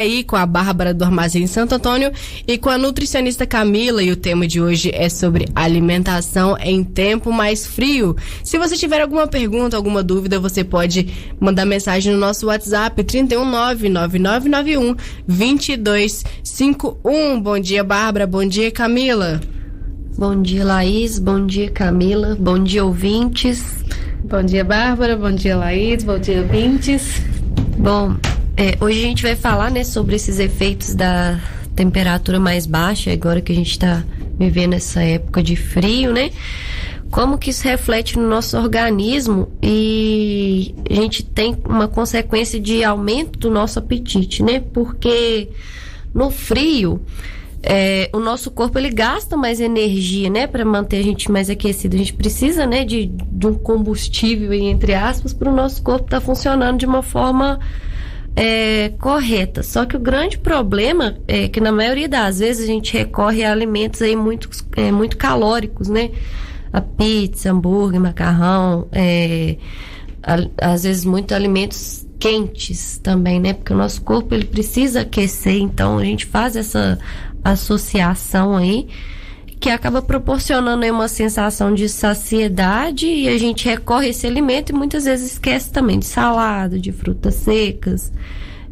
Aí com a Bárbara do Armazém Santo Antônio e com a nutricionista Camila, e o tema de hoje é sobre alimentação em tempo mais frio. Se você tiver alguma pergunta, alguma dúvida, você pode mandar mensagem no nosso WhatsApp 319-9991-2251. Bom dia, Bárbara. Bom dia, Camila. Bom dia, Laís. Bom dia, Camila. Bom dia, ouvintes. Bom dia, Bárbara. Bom dia, Laís. Bom dia, ouvintes. Bom, hoje a gente vai falar, né, sobre esses efeitos da temperatura mais baixa, agora que a gente está vivendo essa época de frio, né? Como que isso reflete no nosso organismo e a gente tem uma consequência de aumento do nosso apetite, né? Porque no frio, o nosso corpo ele gasta mais energia, né, para manter a gente mais aquecido. A gente precisa, né, de um combustível, entre aspas, para o nosso corpo estar funcionando de uma forma correta. Só que o grande problema é que na maioria das vezes a gente recorre a alimentos aí muito calóricos, né? A pizza, hambúrguer, macarrão, às vezes muitos alimentos quentes também, né? Porque o nosso corpo ele precisa aquecer, então a gente faz essa associação aí que acaba proporcionando aí uma sensação de saciedade e a gente recorre a esse alimento e muitas vezes esquece também de salada, de frutas secas.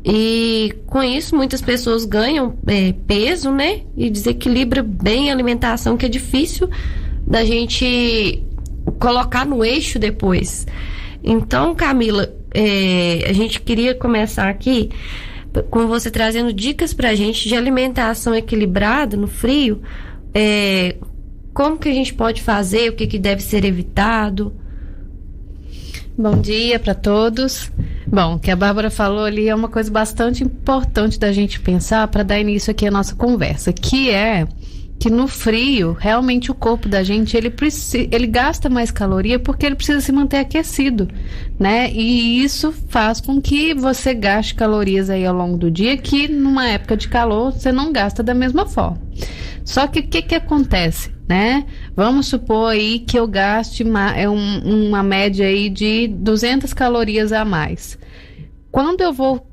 E com isso muitas pessoas ganham peso, né? E desequilibra bem a alimentação, que é difícil da gente colocar no eixo depois. Então, Camila, a gente queria começar aqui com você trazendo dicas pra gente de alimentação equilibrada no frio. Como que a gente pode fazer, o que deve ser evitado? Bom dia para todos. Bom, o que a Bárbara falou ali é uma coisa bastante importante da gente pensar para dar início aqui à nossa conversa, que é que no frio, realmente o corpo da gente, ele gasta mais caloria porque ele precisa se manter aquecido, né? E isso faz com que você gaste calorias aí ao longo do dia, que numa época de calor você não gasta da mesma forma. Só que o que acontece, né? Vamos supor aí que eu gaste uma média aí de 200 calorias a mais. Quando eu vou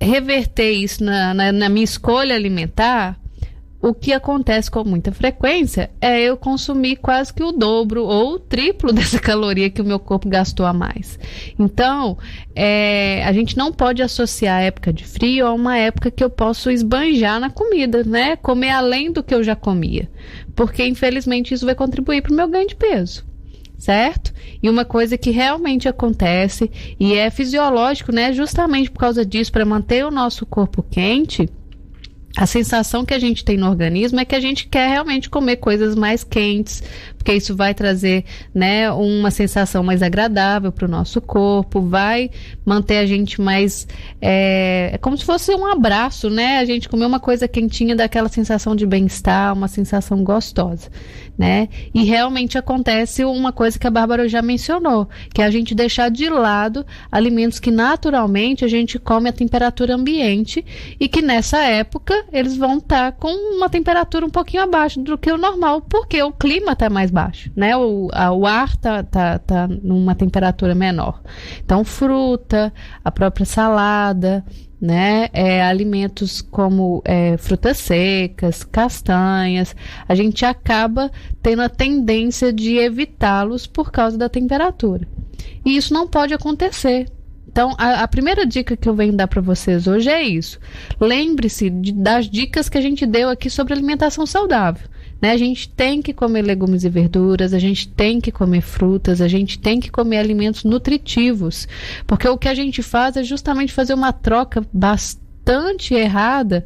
reverter isso na minha escolha alimentar, o que acontece com muita frequência é eu consumir quase que o dobro ou o triplo dessa caloria que o meu corpo gastou a mais. Então, a gente não pode associar a época de frio a uma época que eu posso esbanjar na comida, né? Comer além do que eu já comia. Porque, infelizmente, isso vai contribuir para o meu ganho de peso. Certo? E uma coisa que realmente acontece e é fisiológico, né? Justamente por causa disso, para manter o nosso corpo quente, a sensação que a gente tem no organismo é que a gente quer realmente comer coisas mais quentes, porque isso vai trazer, né, uma sensação mais agradável para o nosso corpo, vai manter a gente mais, é como se fosse um abraço, né, a gente comer uma coisa quentinha, dá aquela sensação de bem-estar, uma sensação gostosa, né, e realmente acontece uma coisa que a Bárbara já mencionou, que é a gente deixar de lado alimentos que naturalmente a gente come a temperatura ambiente e que nessa época eles vão estar com uma temperatura um pouquinho abaixo do que o normal, porque o clima está mais baixo, né? O ar tá numa temperatura menor. Então, fruta, a própria salada, né? Alimentos como frutas secas, castanhas, a gente acaba tendo a tendência de evitá-los por causa da temperatura. E isso não pode acontecer. Então, a primeira dica que eu venho dar para vocês hoje é isso. Lembre-se das dicas que a gente deu aqui sobre alimentação saudável, né? A gente tem que comer legumes e verduras, a gente tem que comer frutas, a gente tem que comer alimentos nutritivos, porque o que a gente faz é justamente fazer uma troca bastante errada,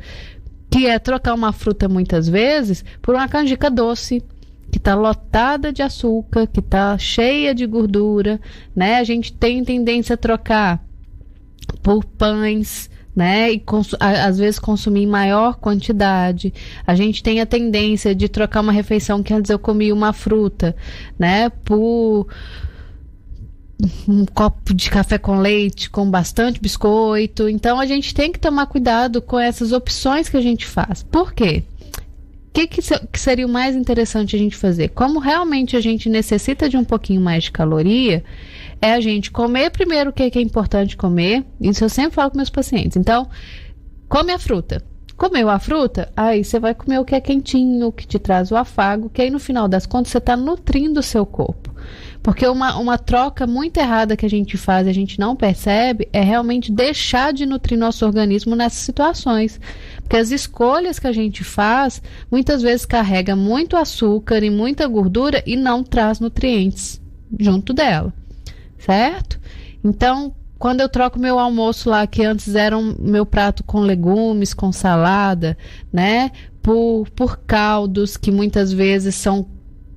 que é trocar uma fruta muitas vezes por uma canjica doce, que está lotada de açúcar, que está cheia de gordura, né? A gente tem tendência a trocar por pães, né? E às vezes consumir em maior quantidade. A gente tem a tendência de trocar uma refeição que antes eu comia uma fruta, né? Por um copo de café com leite, com bastante biscoito. Então a gente tem que tomar cuidado com essas opções que a gente faz. Por quê? O que seria o mais interessante a gente fazer? Como realmente a gente necessita de um pouquinho mais de caloria, é a gente comer primeiro o que é importante comer. Isso eu sempre falo com meus pacientes. Então, come a fruta. Comeu a fruta, aí você vai comer o que é quentinho, o que te traz o afago, que aí no final das contas você está nutrindo o seu corpo. Porque uma troca muito errada que a gente faz e a gente não percebe é realmente deixar de nutrir nosso organismo nessas situações. Porque as escolhas que a gente faz, muitas vezes carrega muito açúcar e muita gordura e não traz nutrientes junto dela, certo? Então, quando eu troco meu almoço lá, que antes era meu prato com legumes, com salada, né? Por caldos que muitas vezes são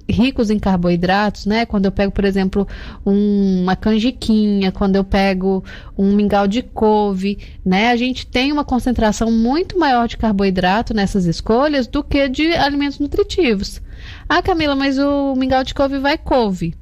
ricos em carboidratos, né? Quando eu pego, por exemplo, uma canjiquinha, quando eu pego um mingau de couve, né? A gente tem uma concentração muito maior de carboidrato nessas escolhas do que de alimentos nutritivos. Ah, Camila, mas o mingau de couve vai couve.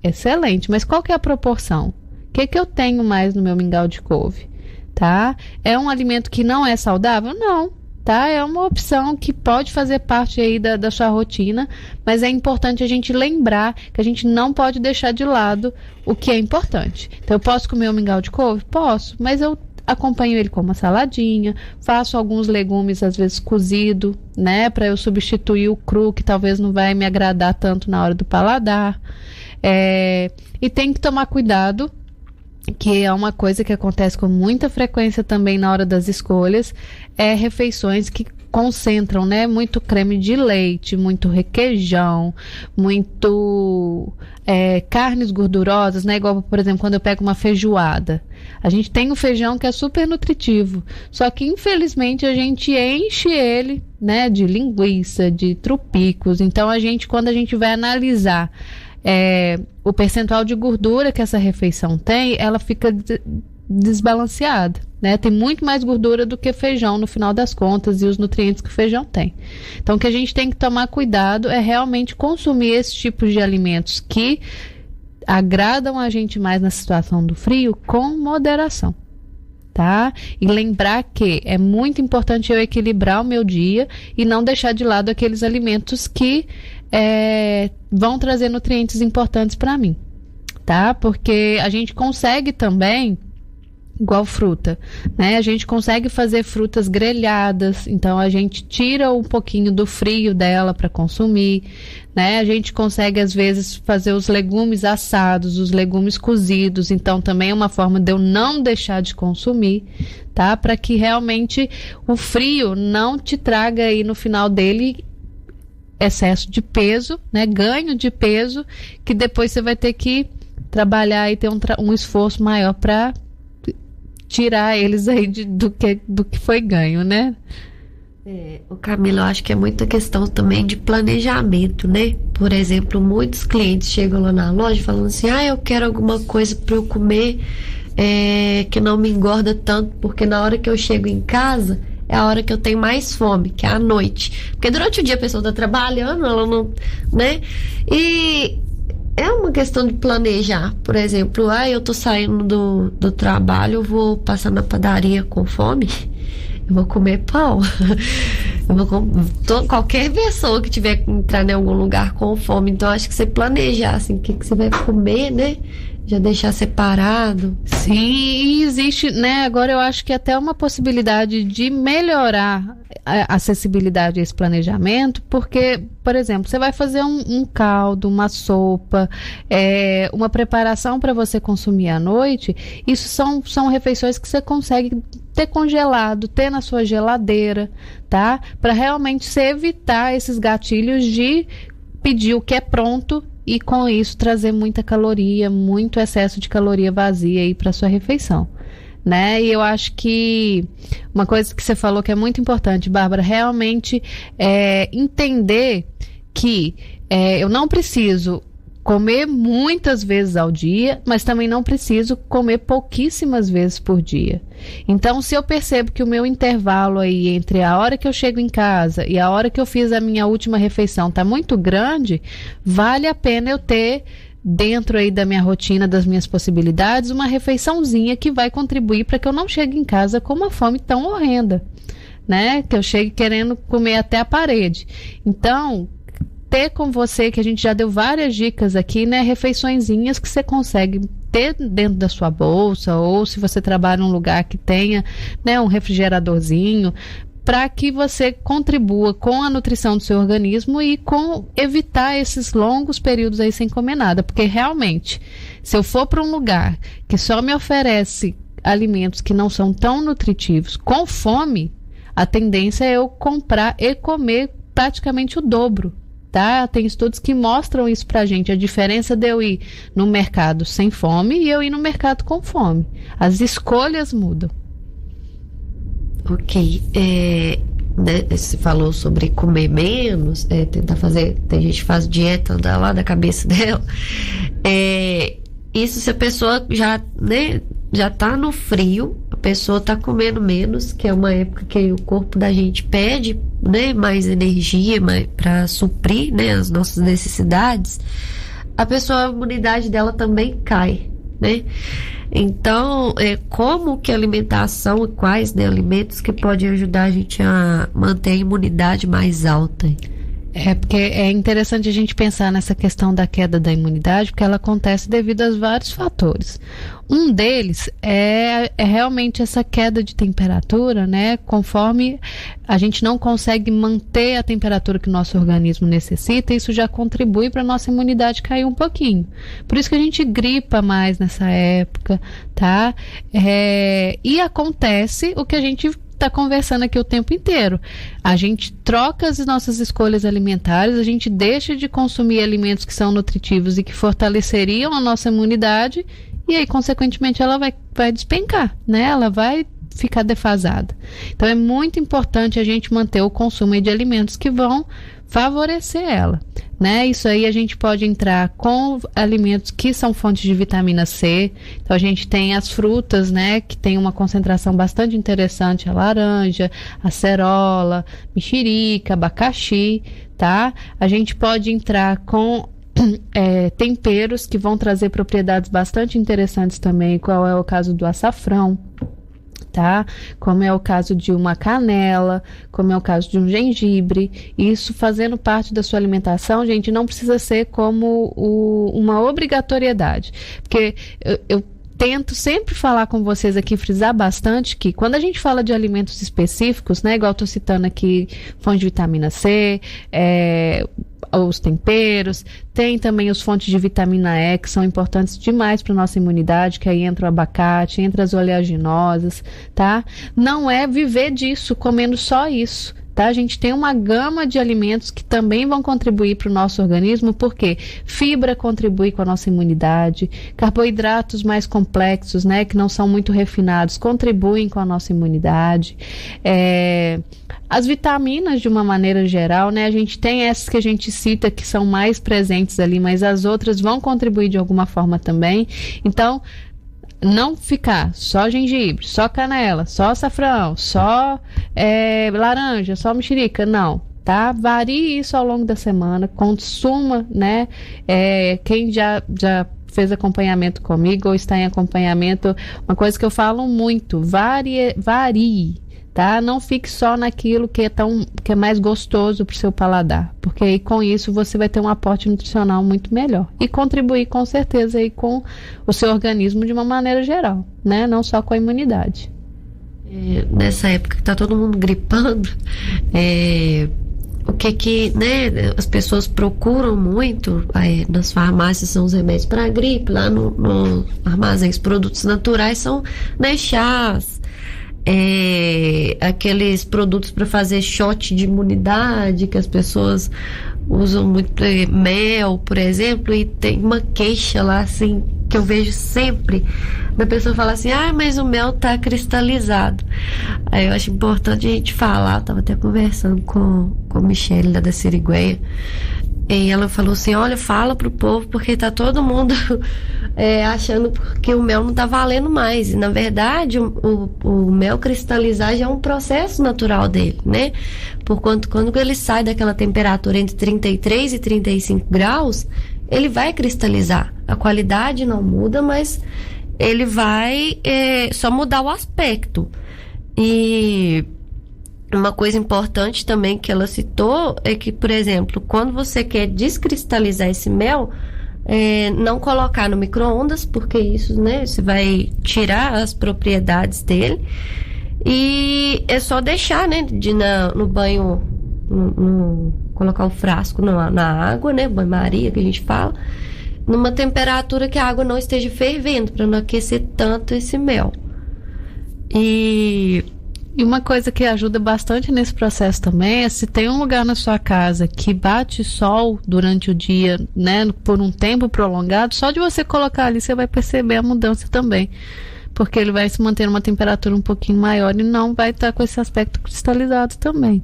Excelente, mas qual que é a proporção? O que eu tenho mais no meu mingau de couve, tá? É um alimento que não é saudável? Não, tá? É uma opção que pode fazer parte aí da sua rotina, mas é importante a gente lembrar que a gente não pode deixar de lado o que é importante. Então, eu posso comer um mingau de couve? Posso, mas eu acompanho ele com uma saladinha, faço alguns legumes, às vezes cozido, né? Para eu substituir o cru, que talvez não vai me agradar tanto na hora do paladar. E tem que tomar cuidado, que é uma coisa que acontece com muita frequência também na hora das escolhas, refeições que concentram, né, muito creme de leite, muito requeijão, muito carnes gordurosas, né, igual, por exemplo, quando eu pego uma feijoada. A gente tem o feijão que é super nutritivo, só que infelizmente a gente enche ele, né, de linguiça, de trupicos. Então quando a gente vai analisar o percentual de gordura que essa refeição tem, ela fica desbalanceada, né? Tem muito mais gordura do que feijão no final das contas e os nutrientes que o feijão tem. Então, o que a gente tem que tomar cuidado é realmente consumir esse tipo de alimentos que agradam a gente mais na situação do frio com moderação, tá? E lembrar que é muito importante eu equilibrar o meu dia e não deixar de lado aqueles alimentos que vão trazer nutrientes importantes para mim, tá? Porque a gente consegue também, igual fruta, né? A gente consegue fazer frutas grelhadas, então a gente tira um pouquinho do frio dela para consumir, né? A gente consegue às vezes fazer os legumes assados, os legumes cozidos, então também é uma forma de eu não deixar de consumir, tá? Para que realmente o frio não te traga aí no final dele excesso de peso, né? Ganho de peso, que depois você vai ter que trabalhar e ter um esforço maior para tirar eles aí do que foi ganho, né? O Camila, eu acho que é muita questão também de planejamento, né? Por exemplo, muitos clientes chegam lá na loja falando assim, eu quero alguma coisa para eu comer que não me engorda tanto, porque na hora que eu chego em casa é a hora que eu tenho mais fome, que é à noite. Porque durante o dia a pessoa tá trabalhando, ela não, né? E é uma questão de planejar. Por exemplo, eu tô saindo do trabalho, eu vou passar na padaria com fome, eu vou comer pão. Qualquer pessoa que tiver que entrar em algum lugar com fome, então acho que você planejar, assim, o que você vai comer, né? Já deixar separado. Sim, e existe, né? Agora eu acho que até uma possibilidade de melhorar a acessibilidade a esse planejamento, porque, por exemplo, você vai fazer um caldo, uma sopa, uma preparação para você consumir à noite. Isso são refeições que você consegue ter congelado, ter na sua geladeira, tá? Para realmente você evitar esses gatilhos de pedir o que é pronto e com isso trazer muita caloria, muito excesso de caloria vazia aí para sua refeição, né? E eu acho que uma coisa que você falou que é muito importante, Bárbara, realmente entender que eu não preciso comer muitas vezes ao dia, mas também não preciso comer pouquíssimas vezes por dia. Então, se eu percebo que o meu intervalo aí entre a hora que eu chego em casa e a hora que eu fiz a minha última refeição está muito grande, vale a pena eu ter dentro aí da minha rotina, das minhas possibilidades, uma refeiçãozinha que vai contribuir para que eu não chegue em casa com uma fome tão horrenda, né? Que eu chegue querendo comer até a parede. Então, ter com você, que a gente já deu várias dicas aqui, né? Refeiçõezinhas que você consegue ter dentro da sua bolsa, ou se você trabalha num lugar que tenha, né, um refrigeradorzinho, para que você contribua com a nutrição do seu organismo e com evitar esses longos períodos aí sem comer nada. Porque realmente, se eu for para um lugar que só me oferece alimentos que não são tão nutritivos, com fome, a tendência é eu comprar e comer praticamente o dobro. Tá? Tem estudos que mostram isso pra gente, a diferença de eu ir no mercado sem fome e eu ir no mercado com fome. As escolhas mudam. Ok, você falou sobre comer menos, tentar fazer, tem gente que faz dieta lá da cabeça dela, isso se a pessoa já, né, já tá no frio, a pessoa tá comendo menos, que é uma época que o corpo da gente pede, né, mais energia para suprir, né, as nossas necessidades, a imunidade dela também cai, né? Então, como que a alimentação e quais, né, alimentos que podem ajudar a gente a manter a imunidade mais alta? Porque é interessante a gente pensar nessa questão da queda da imunidade, porque ela acontece devido a vários fatores. Um deles é realmente essa queda de temperatura, né? Conforme a gente não consegue manter a temperatura que o nosso organismo necessita, isso já contribui para a nossa imunidade cair um pouquinho. Por isso que a gente gripa mais nessa época, tá? E acontece o que a gente está conversando aqui o tempo inteiro. A gente troca as nossas escolhas alimentares, a gente deixa de consumir alimentos que são nutritivos e que fortaleceriam a nossa imunidade, e aí, consequentemente, ela vai despencar, né? Ela vai ficar defasada. Então, é muito importante a gente manter o consumo de alimentos que vão favorecer ela, né? Isso aí a gente pode entrar com alimentos que são fontes de vitamina C. Então a gente tem as frutas, né, que tem uma concentração bastante interessante, a laranja, a acerola, mexerica, abacaxi, tá? A gente pode entrar com temperos que vão trazer propriedades bastante interessantes também, qual é o caso do açafrão, tá? Como é o caso de uma canela, como é o caso de um gengibre. Isso fazendo parte da sua alimentação, gente, não precisa ser como uma obrigatoriedade, porque eu tento sempre falar com vocês aqui, frisar bastante que quando a gente fala de alimentos específicos, né, igual eu tô citando aqui, fontes de vitamina C, os temperos, tem também os fontes de vitamina E, que são importantes demais para nossa imunidade, que aí entra o abacate, entra as oleaginosas, tá? Não é viver disso, comendo só isso, tá? A gente tem uma gama de alimentos que também vão contribuir para o nosso organismo, porque fibra contribui com a nossa imunidade, carboidratos mais complexos, né, que não são muito refinados, contribuem com a nossa imunidade, as vitaminas, de uma maneira geral, né? A gente tem essas que a gente cita que são mais presentes ali, mas as outras vão contribuir de alguma forma também. Então, não ficar só gengibre, só canela, só açafrão, só laranja, só mexerica, não, tá? Varie isso ao longo da semana, consuma, né? Quem já fez acompanhamento comigo ou está em acompanhamento, uma coisa que eu falo muito, varie, tá? Não fique só naquilo que é mais gostoso para o seu paladar, porque aí com isso você vai ter um aporte nutricional muito melhor e contribuir com certeza aí com o seu organismo de uma maneira geral, né? Não só com a imunidade. Nessa época que tá todo mundo gripando, o que né, as pessoas procuram muito nas farmácias são os remédios para gripe, lá no armazéns produtos naturais são, né, chás, aqueles produtos para fazer shot de imunidade que as pessoas usam muito, mel, por exemplo, e tem uma queixa lá assim que eu vejo sempre da pessoa falar assim, mas o mel tá cristalizado. Aí eu acho importante a gente falar, eu tava até conversando com a Michelle lá da Sirigueia, e ela falou assim, olha, fala pro povo, porque tá todo mundo achando que o mel não tá valendo mais, e na verdade o mel cristalizar já é um processo natural dele, né? Porquanto quando ele sai daquela temperatura entre 33 e 35 graus, ele vai cristalizar. A qualidade não muda, mas ele vai só mudar o aspecto. E uma coisa importante também que ela citou é que, por exemplo, quando você quer descristalizar esse mel, não colocar no micro-ondas, porque isso, né, você vai tirar as propriedades dele. E é só deixar, né, no banho, colocar o frasco na água, né, banho-maria que a gente fala, numa temperatura que a água não esteja fervendo, para não aquecer tanto esse mel. E uma coisa que ajuda bastante nesse processo também é, se tem um lugar na sua casa que bate sol durante o dia, né, por um tempo prolongado, só de você colocar ali você vai perceber a mudança também, porque ele vai se manter numa temperatura um pouquinho maior e não vai estar com esse aspecto cristalizado também.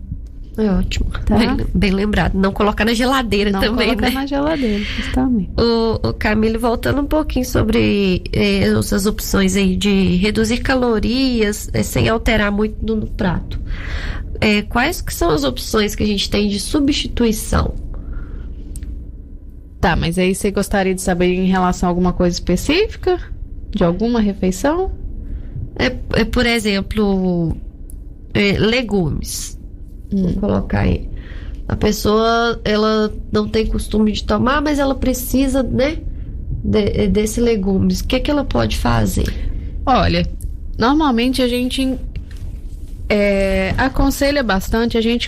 É ótimo, tá? Bem lembrado. Não colocar na geladeira não também, colocar, né? Na geladeira, justamente. O Camille, voltando um pouquinho sobre essas opções aí de reduzir calorias sem alterar muito no prato. Quais que são as opções que a gente tem de substituição? Tá, mas aí você gostaria de saber em relação a alguma coisa específica? De alguma refeição? Por exemplo, legumes. Vou colocar aí. A pessoa, ela não tem costume de tomar, mas ela precisa, né, desse legumes. O que ela pode fazer? Olha, normalmente a gente aconselha bastante a gente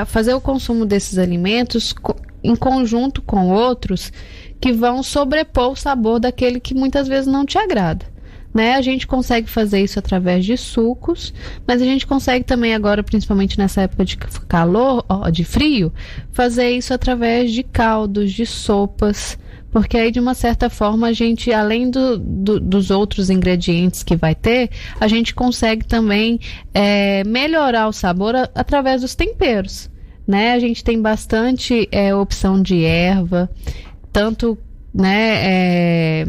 fazer o consumo desses alimentos em conjunto com outros que vão sobrepor o sabor daquele que muitas vezes não te agrada. Né? A gente consegue fazer isso através de sucos, mas a gente consegue também agora, principalmente nessa época de calor, de frio, fazer isso através de caldos, de sopas, porque aí de uma certa forma a gente, além dos outros ingredientes que vai ter, a gente consegue também melhorar o sabor através dos temperos, né? A gente tem bastante opção de erva, tanto, né,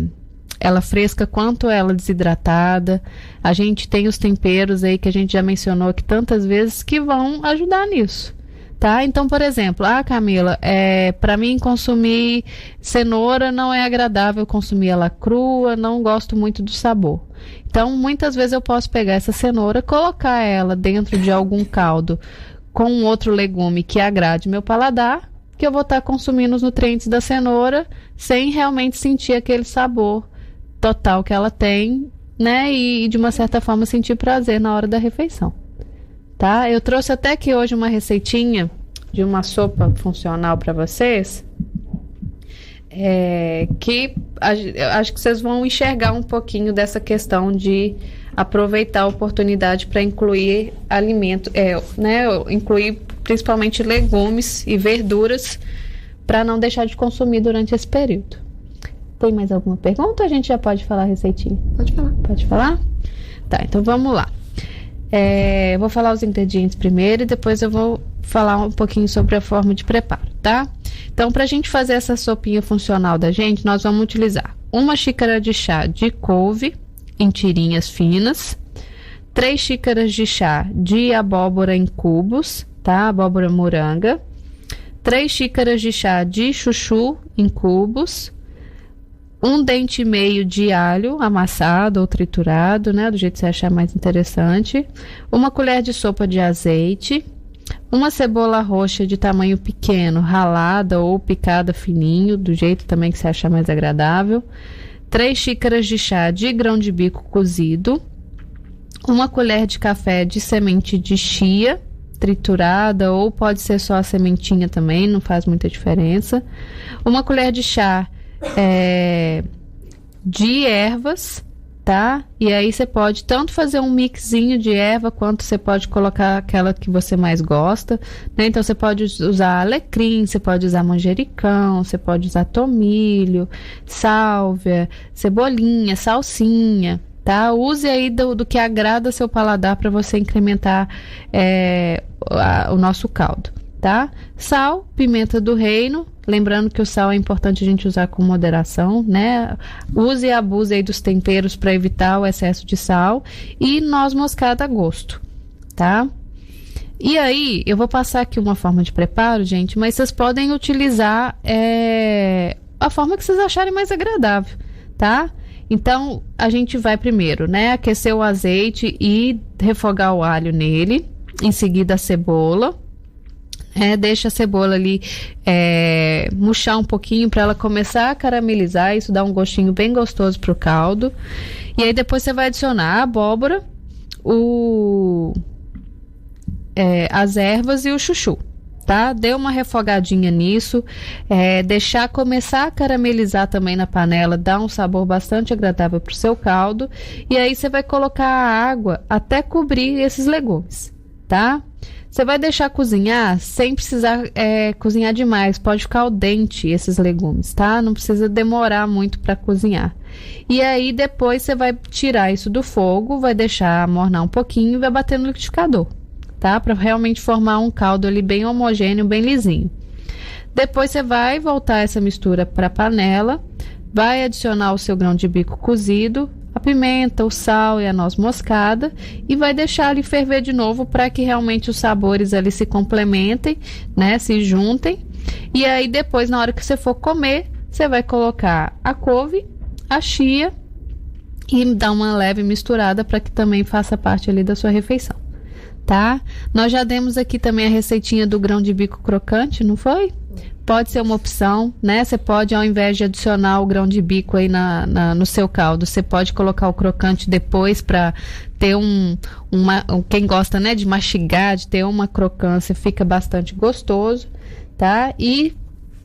ela fresca quanto ela desidratada. A gente tem os temperos aí que a gente já mencionou aqui tantas vezes que vão ajudar nisso, tá? Então, por exemplo, Camila, para mim consumir cenoura não é agradável consumir ela crua, não gosto muito do sabor. Então, muitas vezes eu posso pegar essa cenoura, colocar ela dentro de algum caldo com um outro legume que agrade meu paladar, que eu vou estar consumindo os nutrientes da cenoura sem realmente sentir aquele sabor total que ela tem, né? E de uma certa forma sentir prazer na hora da refeição, tá? Eu trouxe até aqui hoje uma receitinha de uma sopa funcional para vocês, que eu acho que vocês vão enxergar um pouquinho dessa questão de aproveitar a oportunidade para incluir né? Incluir principalmente legumes e verduras para não deixar de consumir durante esse período. Tem mais alguma pergunta ou a gente já pode falar a receitinha? Pode falar. Pode falar? Tá, então vamos lá. Eu vou falar os ingredientes primeiro e depois eu vou falar um pouquinho sobre a forma de preparo, tá? Então, pra gente fazer essa sopinha funcional da gente, nós vamos utilizar 1 xícara de chá de couve em tirinhas finas, 3 xícaras de chá de abóbora em cubos, tá? Abóbora moranga, 3 xícaras de chá de chuchu em cubos, 1 dente e meio de alho amassado ou triturado, né? Do jeito que você achar mais interessante. 1 colher de sopa de azeite. 1 cebola roxa de tamanho pequeno, ralada ou picada fininho, do jeito também que você achar mais agradável. 3 xícaras de chá de grão de bico cozido. 1 colher de café de semente de chia, triturada, ou pode ser só a sementinha também, não faz muita diferença. 1 colher de chá de ervas, tá? E aí você pode tanto fazer um mixinho de erva, quanto você pode colocar aquela que você mais gosta, né? Então você pode usar alecrim, você pode usar manjericão, você pode usar tomilho, sálvia, cebolinha, salsinha, tá? Use aí do que agrada seu paladar para você incrementar o nosso caldo, tá? Sal, pimenta do reino. Lembrando que o sal é importante a gente usar com moderação, né? Use e abuse aí dos temperos para evitar o excesso de sal. E noz moscada a gosto, tá? E aí, eu vou passar aqui uma forma de preparo, gente, mas vocês podem utilizar a forma que vocês acharem mais agradável, tá? Então, a gente vai primeiro, né? Aquecer o azeite e refogar o alho nele. Em seguida, a cebola. Deixa a cebola ali murchar um pouquinho para ela começar a caramelizar. Isso dá um gostinho bem gostoso pro caldo. E aí depois você vai adicionar a abóbora, as ervas e o chuchu, tá? Dê uma refogadinha nisso, deixar começar a caramelizar também na panela, dá um sabor bastante agradável pro seu caldo. E aí você vai colocar a água até cobrir esses legumes, tá? Você vai deixar cozinhar sem precisar cozinhar demais. Pode ficar al dente esses legumes, tá? Não precisa demorar muito para cozinhar. E aí depois você vai tirar isso do fogo, vai deixar amornar um pouquinho e vai bater no liquidificador, tá? Para realmente formar um caldo ali bem homogêneo, bem lisinho. Depois você vai voltar essa mistura para a panela, vai adicionar o seu grão de bico cozido, a pimenta, o sal e a noz moscada e vai deixar ele ferver de novo para que realmente os sabores ali se complementem, né, se juntem. E aí depois, na hora que você for comer, você vai colocar a couve, a chia e dar uma leve misturada para que também faça parte ali da sua refeição, tá? Nós já demos aqui também a receitinha do grão de bico crocante, não foi? Pode ser uma opção, né? Você pode, ao invés de adicionar o grão de bico aí no seu caldo, você pode colocar o crocante depois para ter quem gosta, né, de mastigar, de ter uma crocância, fica bastante gostoso, tá? E,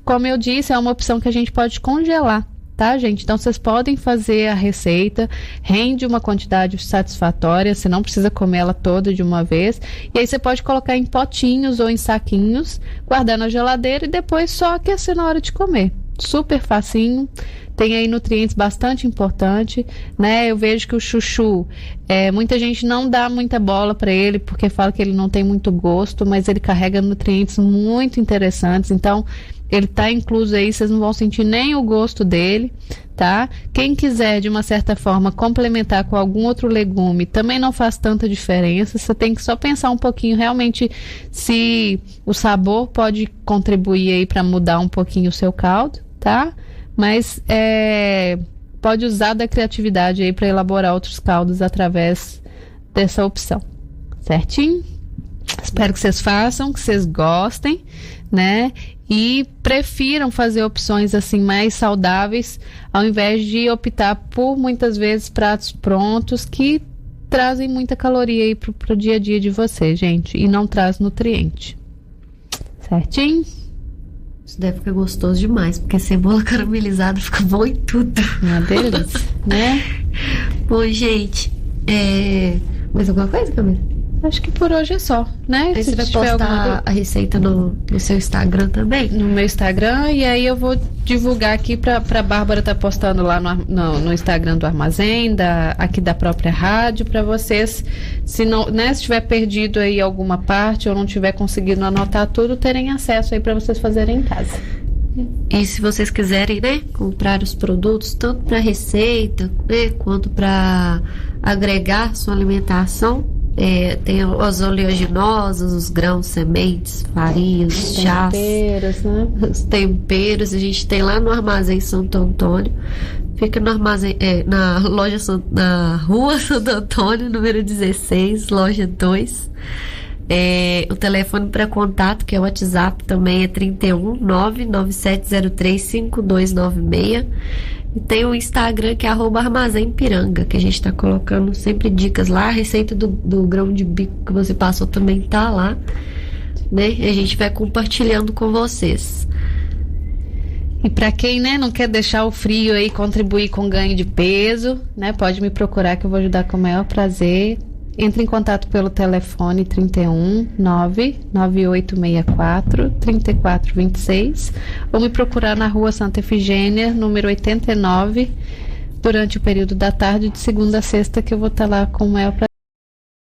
como eu disse, é uma opção que a gente pode congelar, tá, gente? Então vocês podem fazer a receita, rende uma quantidade satisfatória, você não precisa comer ela toda de uma vez, e aí você pode colocar em potinhos ou em saquinhos, guardar na geladeira e depois só aquecer na hora de comer. Super facinho, tem aí nutrientes bastante importantes, né? Eu vejo que o chuchu, muita gente não dá muita bola para ele porque fala que ele não tem muito gosto, mas ele carrega nutrientes muito interessantes, então ele tá incluso aí, vocês não vão sentir nem o gosto dele, tá? Quem quiser, de uma certa forma, complementar com algum outro legume, também não faz tanta diferença. Você tem que só pensar um pouquinho, realmente, se o sabor pode contribuir aí para mudar um pouquinho o seu caldo, tá? Mas pode usar da criatividade aí para elaborar outros caldos através dessa opção, certinho? Espero que vocês façam, que vocês gostem, né? E prefiram fazer opções assim mais saudáveis, ao invés de optar por muitas vezes pratos prontos que trazem muita caloria aí pro dia a dia de vocês, gente, e não traz nutriente. Certinho? Isso deve ficar gostoso demais, porque cebola caramelizada fica bom em tudo. Uma delícia, né? Bom, gente, mais alguma coisa, Camila? Acho que por hoje é só, né? Aí você vai postar a receita no seu Instagram também? No meu Instagram, e aí eu vou divulgar aqui pra Bárbara tá postando lá no Instagram do Armazém, aqui da própria rádio, pra vocês, se tiver perdido aí alguma parte ou não tiver conseguido anotar tudo, terem acesso aí pra vocês fazerem em casa. E se vocês quiserem, né, comprar os produtos, tanto para receita, né, quanto para agregar sua alimentação, tem os oleaginosos, os grãos, sementes, farinhas, chás, temperos, né? Os temperos, a gente tem lá no Armazém Santo Antônio. Fica no armazém, na Rua Santo Antônio, número 16, loja 2. O telefone para contato, que é o WhatsApp, também é 31 99703 5296. E tem o Instagram, que é @armazémpiranga, que a gente tá colocando sempre dicas lá. A receita do grão de bico que você passou também tá lá, né? E a gente vai compartilhando com vocês. E para quem, né, não quer deixar o frio aí contribuir com ganho de peso, né, pode me procurar que eu vou ajudar com o maior prazer. Entre em contato pelo telefone 31 99864 3426 ou me procurar na Rua Santa Efigênia, número 89, durante o período da tarde, de segunda a sexta, que eu vou estar lá com o maior prazer.